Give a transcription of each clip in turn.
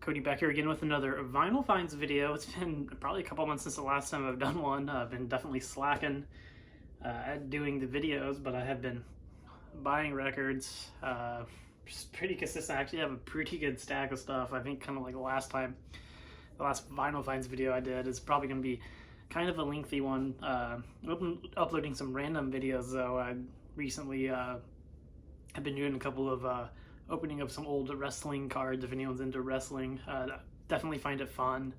Cody back here again with another Vinyl Finds video. It's been probably a couple months since the last time I've done one. I've been definitely slacking at doing the videos, but I have been buying records. Just pretty consistent. I actually have a pretty good stack of stuff. I think kind of like the last Vinyl Finds video I did is probably going to be kind of a lengthy one. Uploading some random videos though. I recently have been doing a couple of opening up some old wrestling cards if anyone's into wrestling. Definitely find it fun.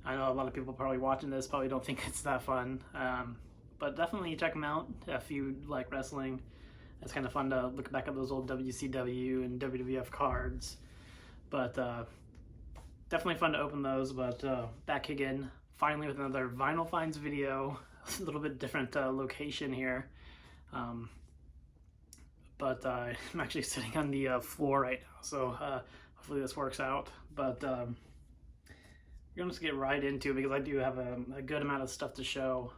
I know a lot of people probably watching this probably don't think it's that fun, but definitely check them out if you like wrestling. It's kind of fun to look back at those old WCW and WWF cards, but definitely fun to open those. But back again finally with another Vinyl Finds video. A little bit different location here. But I'm actually sitting on the floor right now, so hopefully this works out. But we're going to get right into it because I do have a good amount of stuff to show.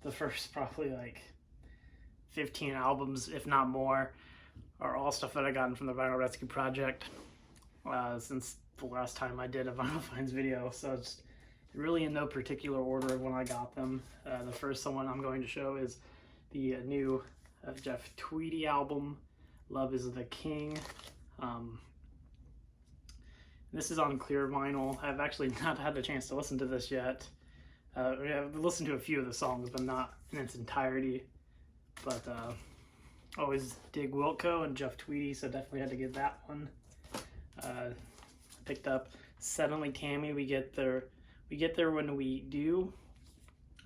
The first probably like 15 albums, if not more, are all stuff that I gotten from the Vinyl Rescue Project since the last time I did a Vinyl Finds video. So it's really in no particular order of when I got them. The first one I'm going to show is the new Jeff Tweedy album, Love is the King. This is on clear vinyl. I've actually not had a chance to listen to this yet. I've listened to a few of the songs, but not in its entirety. But always dig Wilco and Jeff Tweedy, so definitely had to get that one. Picked up Suddenly Tammy. We get there when we do.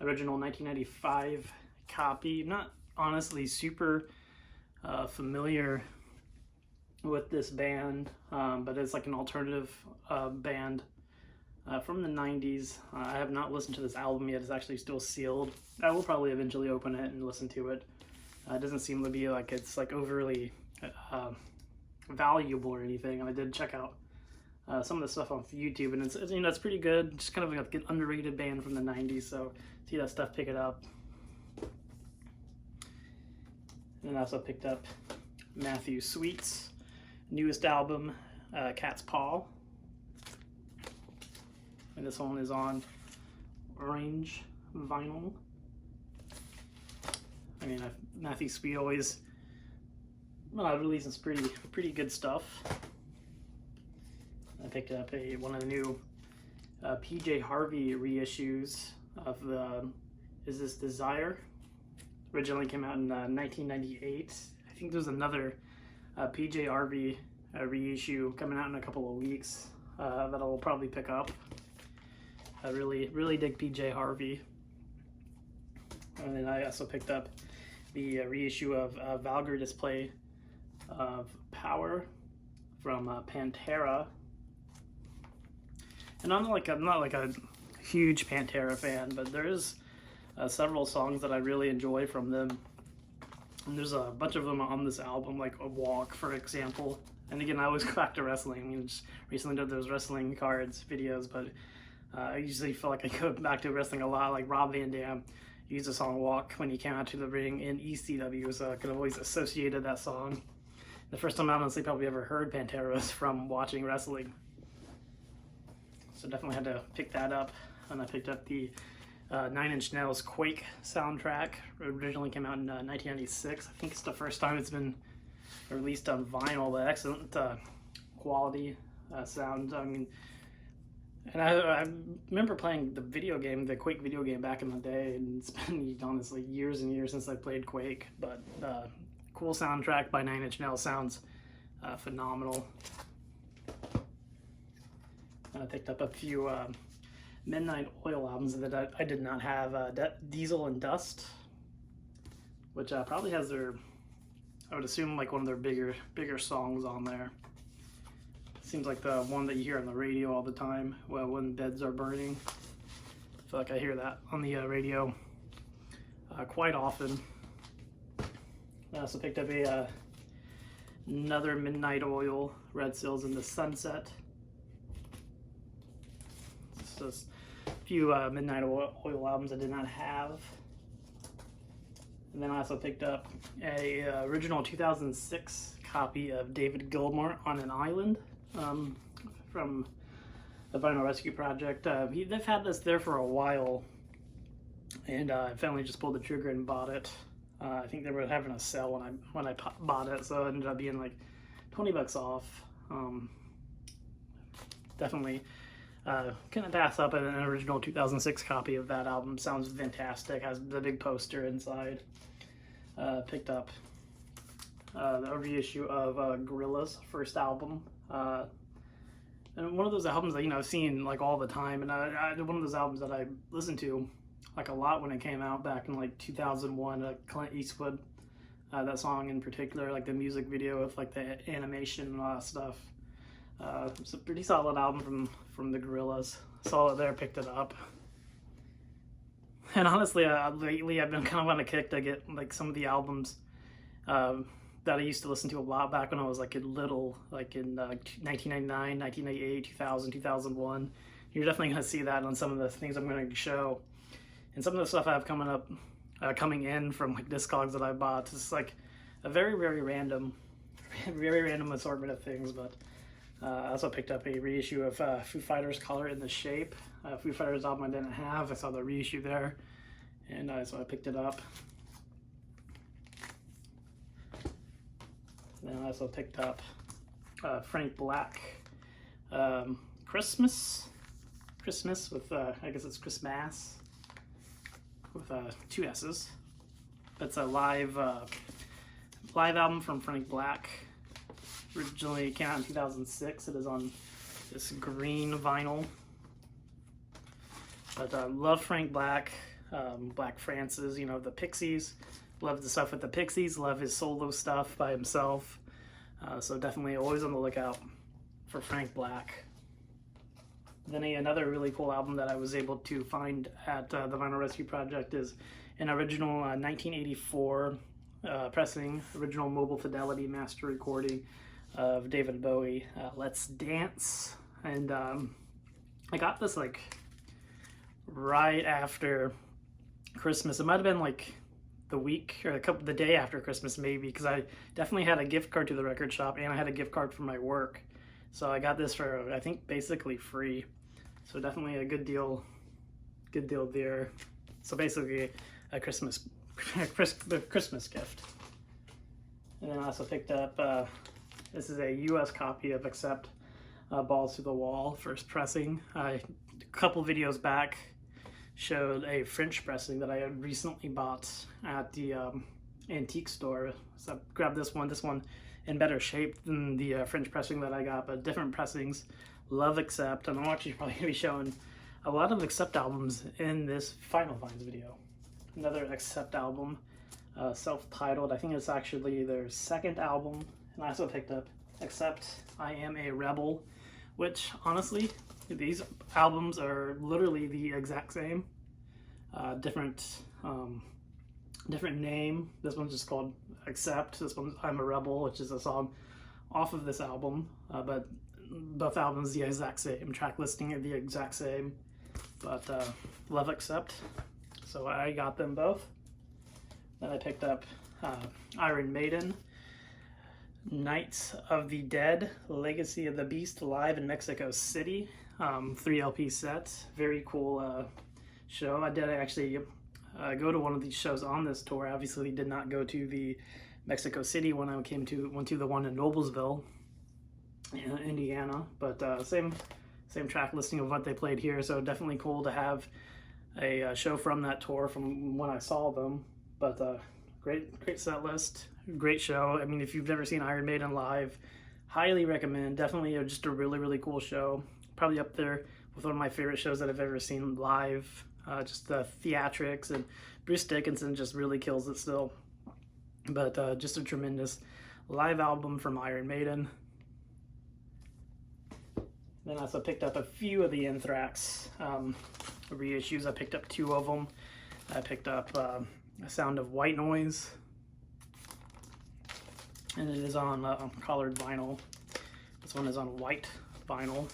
Original 1995 copy. Not honestly super familiar with this band, but it's like an alternative band from the 90s. I have not listened to this album yet. It's actually still sealed. I will probably eventually open it and listen to it. It doesn't seem to be like it's like overly valuable or anything. And I did check out some of the stuff on YouTube, and it's you know, it's pretty good. Just kind of like an underrated band from the 90s, so see that stuff, pick it up. And I also picked up Matthew Sweet's newest album, Cat's Paw. And this one is on orange vinyl. I mean, Matthew Sweet always releases pretty good stuff. I picked up one of the new PJ Harvey reissues of the Is This Desire? Originally came out in 1998. I think there's another PJ Harvey reissue coming out in a couple of weeks that I'll probably pick up. I really dig PJ Harvey. And then I also picked up the reissue of Valgar Display of Power from Pantera. And I'm not like a huge Pantera fan, but there is several songs that I really enjoy from them, and there's a bunch of them on this album, like A Walk, for example. And again, I always go back to wrestling. I mean, just recently did those wrestling cards videos, but I usually feel like I go back to wrestling a lot. Like Rob Van Dam used the song Walk when he came out to the ring in ECW, so I could have always associated that song. The first time I honestly probably ever heard Pantera was from watching wrestling, so definitely had to pick that up. And I picked up the Nine Inch Nails Quake soundtrack. It originally came out in 1996. I think it's the first time it's been released on vinyl. But excellent quality sound. I mean, and I remember playing the video game, the Quake video game, back in the day, and it's been honestly years and years since I played Quake. But cool soundtrack by Nine Inch Nails. Sounds phenomenal. And I picked up a few Midnight Oil albums that I did not have. Diesel and Dust, which probably has their, I would assume, like one of their bigger songs on there. Seems like the one that you hear on the radio all the time, When Beds Are Burning. I feel like I hear that on the radio quite often. I also picked up another Midnight Oil, Red Sails in the Sunset. Just a few Midnight Oil albums I did not have. And then I also picked up a original 2006 copy of David Gilmour on an Island from the Vinyl Rescue Project. They've had this there for a while, and I finally just pulled the trigger and bought it. I think they were having a sale when I bought it, so it ended up being like $20 off. Definitely couldn't pass up an original 2006 copy of that album. Sounds fantastic. Has the big poster inside. Picked up the reissue of Gorillaz' first album. And one of those albums that, I've seen like all the time, and one of those albums that I listened to like a lot when it came out back in like 2001, Clint Eastwood. That song in particular, like the music video with like the animation and all that stuff. It's a pretty solid album from the Gorillaz. Saw it there, picked it up. And honestly, lately I've been kind of on a kick to get like some of the albums that I used to listen to a lot back when I was like little, like in 1999, 1998, 2000, 2001. You're definitely going to see that on some of the things I'm going to show. And some of the stuff I have coming in from like Discogs that I bought. It's like a very, very random assortment of things. But I also picked up a reissue of Foo Fighters' Color in the Shape. Foo Fighters album I didn't have. I saw the reissue there, and so I picked it up. Then I also picked up Frank Black, Christmas with I guess it's Christmas with 2 S's. That's a live album from Frank Black. Originally came out in 2006. It is on this green vinyl. But love Frank Black, Black Francis, the Pixies. Love the stuff with the Pixies. Love his solo stuff by himself. So definitely always on the lookout for Frank Black. Then another really cool album that I was able to find at the Vinyl Rescue Project is an original 1984 pressing, original Mobile Fidelity master recording of David Bowie, Let's Dance. And I got this like right after Christmas. It might have been like the week or the day after Christmas maybe, because I definitely had a gift card to the record shop and I had a gift card for my work. So I got this for, I think, basically free. So definitely a good deal there. So basically a Christmas gift. And then I also picked up, this is a US copy of Accept Balls to the Wall, first pressing. A couple videos back showed a French pressing that I had recently bought at the antique store. So I grabbed this one in better shape than the French pressing that I got, but different pressings. Love Accept, and I'm actually probably going to be showing a lot of Accept albums in this Final Finds video. Another Accept album, self-titled. I think it's actually their second album. And I also picked up Accept I Am a Rebel, which honestly, these albums are literally the exact same. Different name. This one's just called Accept. This one's I'm a Rebel, which is a song off of this album. But both albums the exact same. Track listing are the exact same. But love Accept. So I got them both. Then I picked up Iron Maiden, Knights of the Dead, Legacy of the Beast live in Mexico City. 3 LP sets. Very cool show. I did actually go to one of these shows on this tour. Obviously did not go to the Mexico City when I went to the one in Noblesville, Indiana, but same track listing of what they played here. So definitely cool to have a show from that tour from when I saw them. But great set list, great show. I mean, if you've never seen Iron Maiden live, highly recommend. Definitely just a really cool show. Probably up there with one of my favorite shows that I've ever seen live. Just the theatrics, and Bruce Dickinson just really kills it still. But just a tremendous live album from Iron Maiden. Then I also picked up a few of the Anthrax reissues. I picked up 2 of them. I picked up A Sound of White Noise, and it is on colored vinyl. This one is on white vinyl.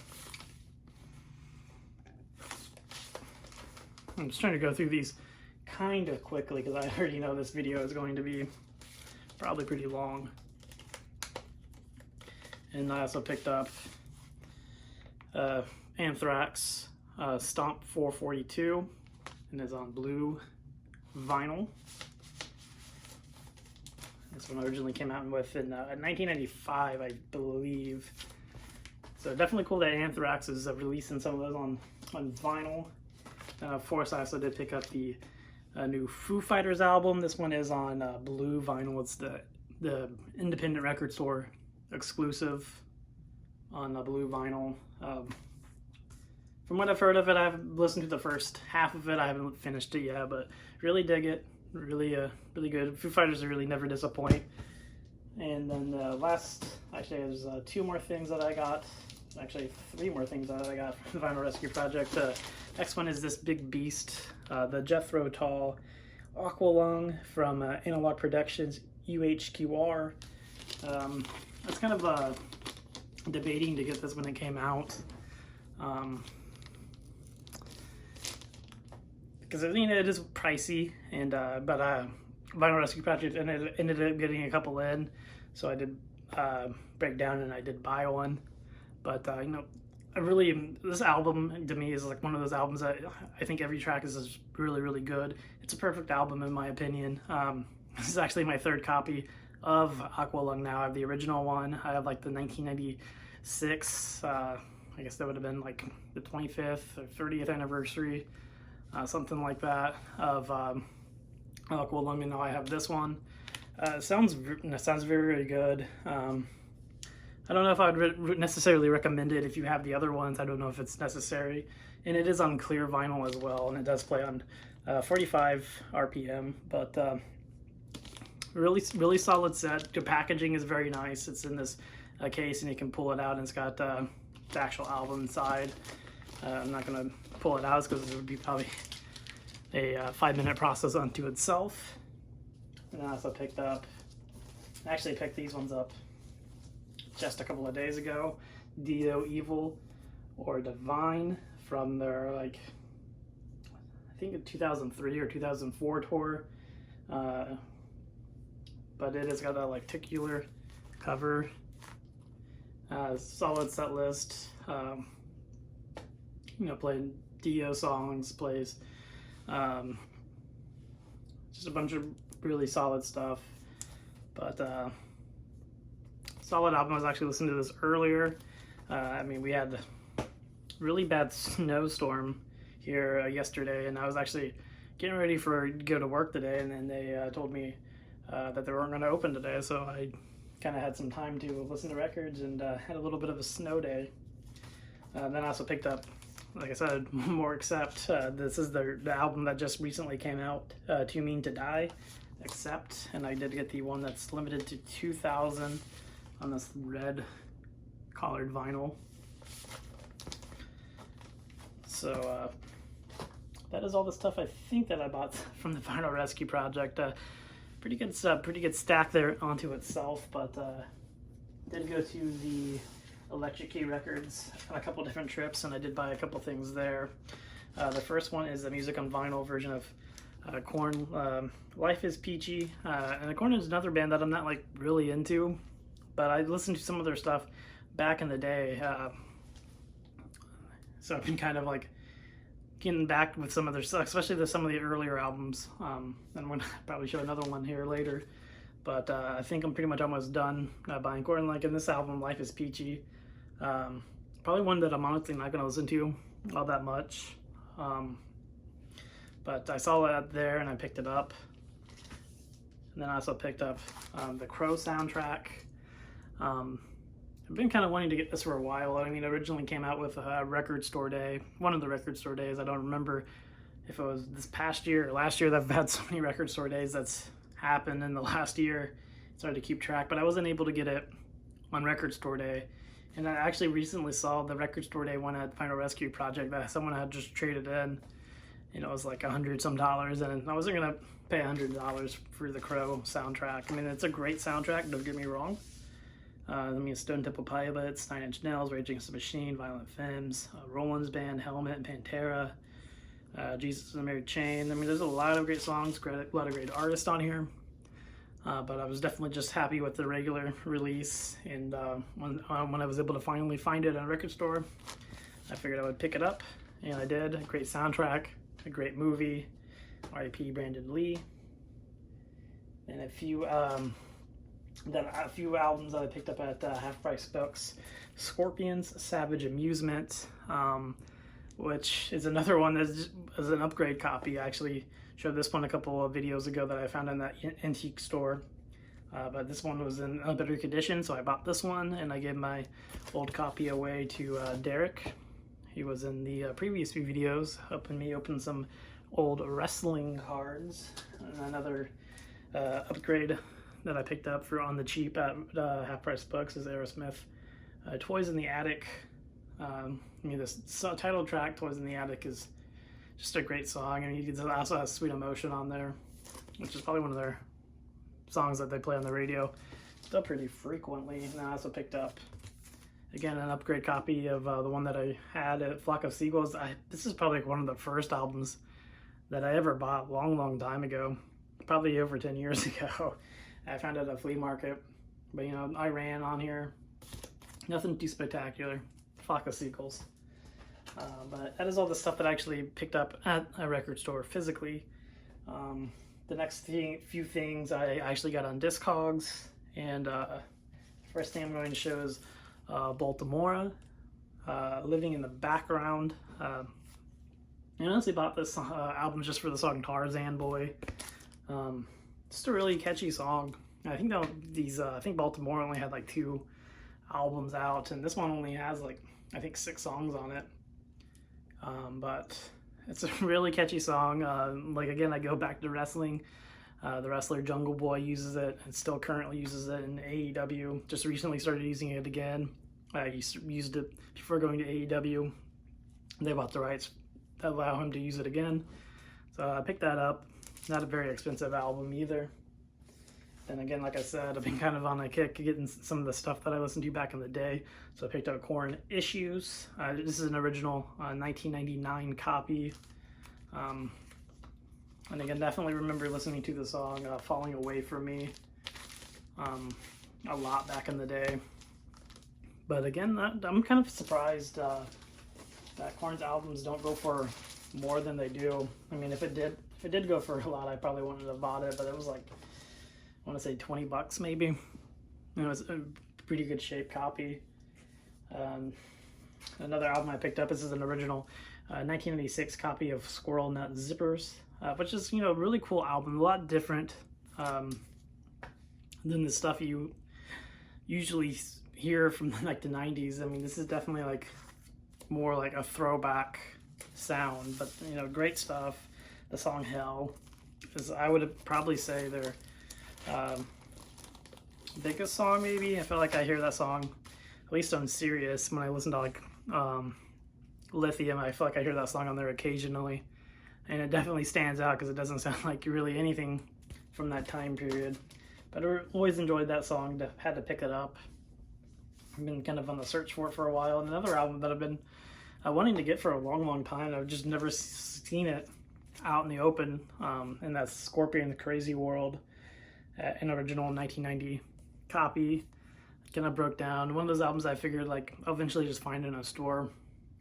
I'm just trying to go through these kind of quickly because I already know this video is going to be probably pretty long. And I also picked up Anthrax Stomp 442, and is on blue vinyl. This one originally came out with in 1995, I believe. So definitely cool that Anthrax is releasing some of those on vinyl. Of course, I also did pick up the new Foo Fighters album. This one is on blue vinyl. It's the independent record store exclusive on blue vinyl. From what I've heard of it, I've listened to the first half of it. I haven't finished it yet, but really dig it. Really good. Foo Fighters really never disappoint. And then actually there's two more things that I got. Actually, three more things that I got from the Vinyl Rescue Project. Next one is this big beast, the Jethro Tull Aqualung from Analog Productions UHQR. I was kind of debating to get this when it came out. Because it is pricey, and but Vinyl Rescue Project ended up getting a couple in, so I did break down and I did buy one. But this album to me is like one of those albums that I think every track is really good. It's a perfect album in my opinion. This is actually my third copy of Aqualung now. I have the original one. I have like the 1996. I guess that would have been like the 25th or 30th anniversary. Something like that of Aqualung, and now I have this one. It sounds very good. I don't know if I would necessarily recommend it if you have the other ones. I don't know if it's necessary, and it is on clear vinyl as well, and it does play on 45 RPM. But really solid set. The packaging is very nice. It's in this case, and you can pull it out, and it's got the actual album inside. I'm not gonna pull it out because it would be probably a 5-minute process unto itself. And I also picked these ones up just a couple of days ago. Dio Evil or Divine from their I think a 2003 or 2004 tour. But it has got a lenticular cover. Solid set list. Playing Dio songs, plays just a bunch of really solid stuff. But solid album. I was actually listening to this earlier. We had a really bad snowstorm here yesterday, and I was actually getting ready to go to work today, and then they told me that they weren't going to open today, so I kind of had some time to listen to records and had a little bit of a snow day. Then I also picked up, like I said, more Accept. This is the album that just recently came out, Too Mean to Die, Accept, and I did get the one that's limited to 2,000 on this red collared vinyl. So that is all the stuff I think that I bought from the Vinyl Rescue Project. Pretty good stack there onto itself, but did go to the Electric Key Records on a couple different trips, and I did buy a couple things there. The first one is the Music on Vinyl version of Korn, Life is Peachy. And Korn is another band that I'm not really into, but I listened to some of their stuff back in the day. So I've been kind of getting back with some of their stuff, especially some of the earlier albums. And we'll probably show another one here later. But I think I'm pretty much almost done buying Korn. In this album, Life is Peachy. Probably one that I'm honestly not going to listen to all that much. But I saw that there and I picked it up. And then I also picked up the Crow soundtrack. I've been kind of wanting to get this for a while. It originally came out with a record store day, one of the record store days. I don't remember if it was this past year or last year. I've had so many record store days that's happened in the last year. It's hard to keep track, but I wasn't able to get it on record store day. And I actually recently saw the record store day one at Vinyl Rescue Project that someone had just traded in. It was like $100 some, and I wasn't gonna pay $100 for the Crow soundtrack. It's a great soundtrack, don't get me wrong. Stone Temple Pilots, Nine Inch Nails, Rage Against the Machine, Violent Femmes, Rollins Band, Helmet, Pantera, Jesus and the Mary Chain. There's a lot of great songs, a lot of great artists on here. But I was definitely just happy with the regular release, and when I was able to finally find it at a record store, I figured I would pick it up, and I did. A great soundtrack, a great movie, R.I.P. Brandon Lee, and a few albums that I picked up at Half Price Books. Scorpions, Savage Amusement, which is another one that is an upgrade copy. I actually showed this one a couple of videos ago that I found in that antique store. But this one was in a better condition, so I bought this one, and I gave my old copy away to Derek. He was in the previous few videos, helping me open some old wrestling cards. And another upgrade that I picked up for on the cheap at Half Price Books is Aerosmith. Toys in the Attic. This title track, Toys in the Attic, is just a great song. And it also has Sweet Emotion on there, which is probably one of their songs that they play on the radio still pretty frequently. And I also picked up, again, an upgrade copy of the one that I had at Flock of Seagulls. This is probably one of the first albums that I ever bought long time ago, probably over 10 years ago. I found it at a flea market, but I ran on here. Nothing too spectacular. Flock of Seagulls. But that is all the stuff that I actually picked up at a record store physically. The next few things I actually got on Discogs, and first thing I'm going to show is Baltimora, Living in the Background. I honestly bought this album just for the song Tarzan Boy. Just a really catchy song. I think I think Baltimore only had like 2 albums out, and this one only has like I think 6 songs on it. But it's a really catchy song. Again, I go back to wrestling. The wrestler Jungle Boy uses it and still currently uses it in AEW. Just recently started using it again. He used it before going to AEW. They bought the rights that allow him to use it again. So I picked that up. Not a very expensive album either. And again, like I said, I've been kind of on a kick getting some of the stuff that I listened to back in the day. So I picked up Korn Issues. This is an original 1999 copy. And again, definitely remember listening to the song Falling Away From Me a lot back in the day. But again, I'm kind of surprised that Korn's albums don't go for more than they do. I mean, if it did go for a lot, I probably wouldn't have bought it, but it was like, I want to say $20 maybe. It was a pretty good shape copy. Another album I picked up, this is an original 1996 copy of Squirrel Nut Zippers, which is, a really cool album, a lot different than the stuff you usually hear from like the 90s. I mean, this is definitely like more like a throwback sound, but great stuff. The song Hell is, I would probably say, their biggest song maybe. I feel like I hear that song, at least on Sirius, when I listen to like Lithium. I feel like I hear that song on there occasionally, and it definitely stands out because it doesn't sound like really anything from that time period. But I always enjoyed that song, had to pick it up. I've been kind of on the search for it for a while. And another album that I've been wanting to get for a long time, I've just never seen it out in the open, and that's Scorpion The Crazy World, an original 1990 copy. Kind of broke down. One of those albums I figured like I'll eventually just find in a store,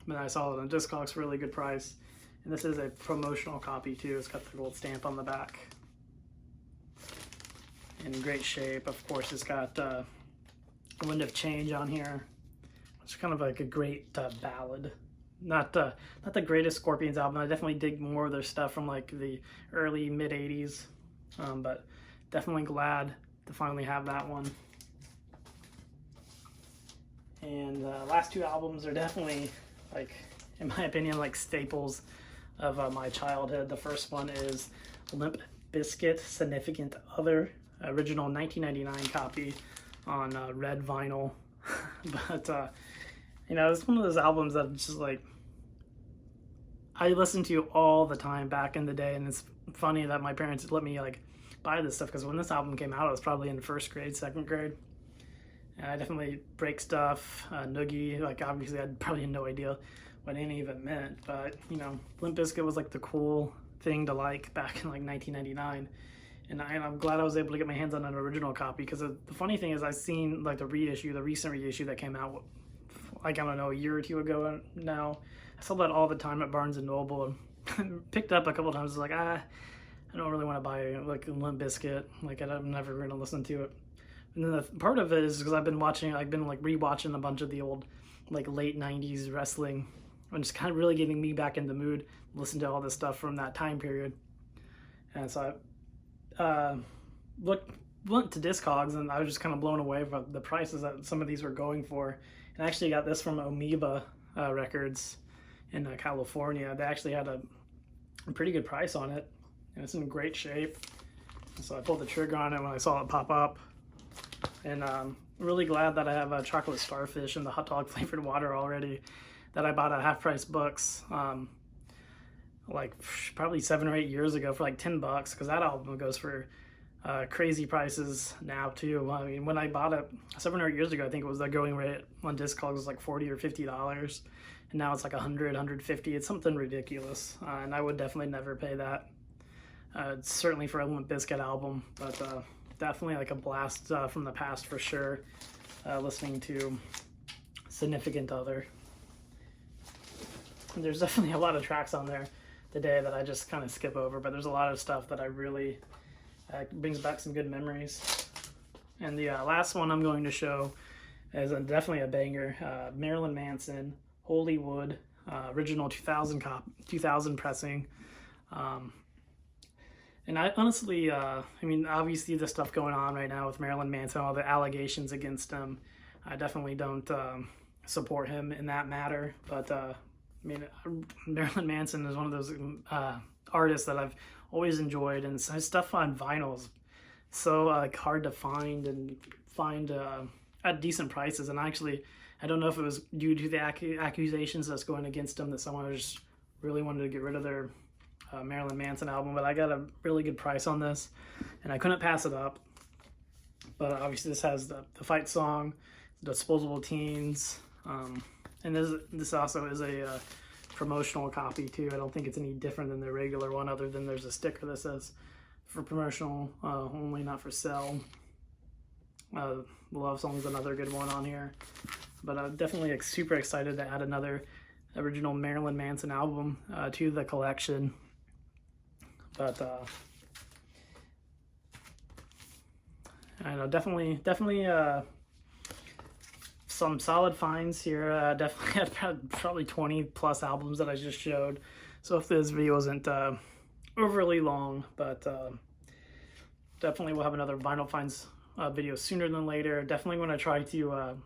but I saw it on Discogs for a really good price. And this is a promotional copy too. It's got the gold stamp on the back. In great shape. Of course, it's got Wind of Change on here, which is kind of like a great ballad. Not the greatest Scorpions album. I definitely dig more of their stuff from like the early mid 80s, but definitely glad to finally have that one. And last 2 albums are definitely, like, in my opinion, like staples of my childhood. The first one is Limp Bizkit, Significant Other, original 1999 copy on red vinyl. But it's one of those albums that just like I listened to all the time back in the day, and it's funny that my parents let me like buy this stuff, because when this album came out I was probably in 1st grade, 2nd grade, and I definitely break stuff, Noogie, like obviously I had probably no idea what any of it meant, but Limp Bizkit was like the cool thing to like back in like 1999, and I'm glad I was able to get my hands on an original copy, because the funny thing is I've seen like the recent reissue that came out like, I don't know, a year or two ago now. I saw that all the time at Barnes & Noble, and picked it up a couple times. I was like, I don't really want to buy, like, Limp Bizkit. Like, I'm never going to listen to it. And then the part of it is because I've been like, rewatching a bunch of the old, like, late 90s wrestling, and just kind of really getting me back in the mood, listen to all this stuff from that time period. And so I went to Discogs, and I was just kind of blown away by the prices that some of these were going for. And I actually got this from Amoeba Records in California. They actually had a pretty good price on it, and it's in great shape. So I pulled the trigger on it when I saw it pop up. And I'm really glad that I have a chocolate starfish and the hot dog flavored water already that I bought at Half Price Books like probably 7 or 8 years ago for like $10, because that album goes for crazy prices now too. I mean, when I bought it 7 or 8 years ago, I think it was the going rate on Discogs was like $40 or $50, and now it's like $100, $150. It's something ridiculous, and I would definitely never pay that. It's certainly for a Limp Bizkit album, but definitely like a blast from the past for sure. Listening to Significant Other. And there's definitely a lot of tracks on there today that I just kind of skip over, but there's a lot of stuff that I really brings back some good memories. And the last one I'm going to show is definitely a banger. Marilyn Manson, Hollywood, original 2000 pressing. And I honestly, I mean, obviously the stuff going on right now with Marilyn Manson, all the allegations against him, I definitely don't support him in that matter. But I mean, Marilyn Manson is one of those artists that I've always enjoyed, and his stuff on vinyls so hard to find at decent prices. And actually, I don't know if it was due to the accusations that's going against him that someone just really wanted to get rid of their Marilyn Manson album, but I got a really good price on this, and I couldn't pass it up. But obviously, this has the fight song, Disposable Teens, and this also is a promotional copy too. I don't think it's any different than the regular one, other than there's a sticker that says for promotional only, not for sale. Love Song's another good one on here, but I'm definitely super excited to add another original Marilyn Manson album to the collection. But I know, definitely some solid finds here. Definitely had probably 20 plus albums that I just showed. So if this video isn't overly long, but definitely we'll have another vinyl finds video sooner than later. Definitely want to try to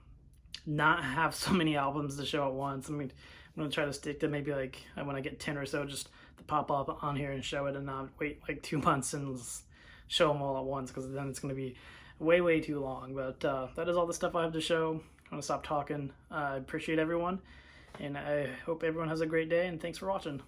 not have so many albums to show at once. I mean, I'm going to try to stick to maybe like when I get 10 or so, just to pop up on here and show it, and not wait like 2 months and show them all at once, because then it's going to be way too long. But that is all the stuff I have to show. I'm going to stop talking. I appreciate everyone, and I hope everyone has a great day, and thanks for watching.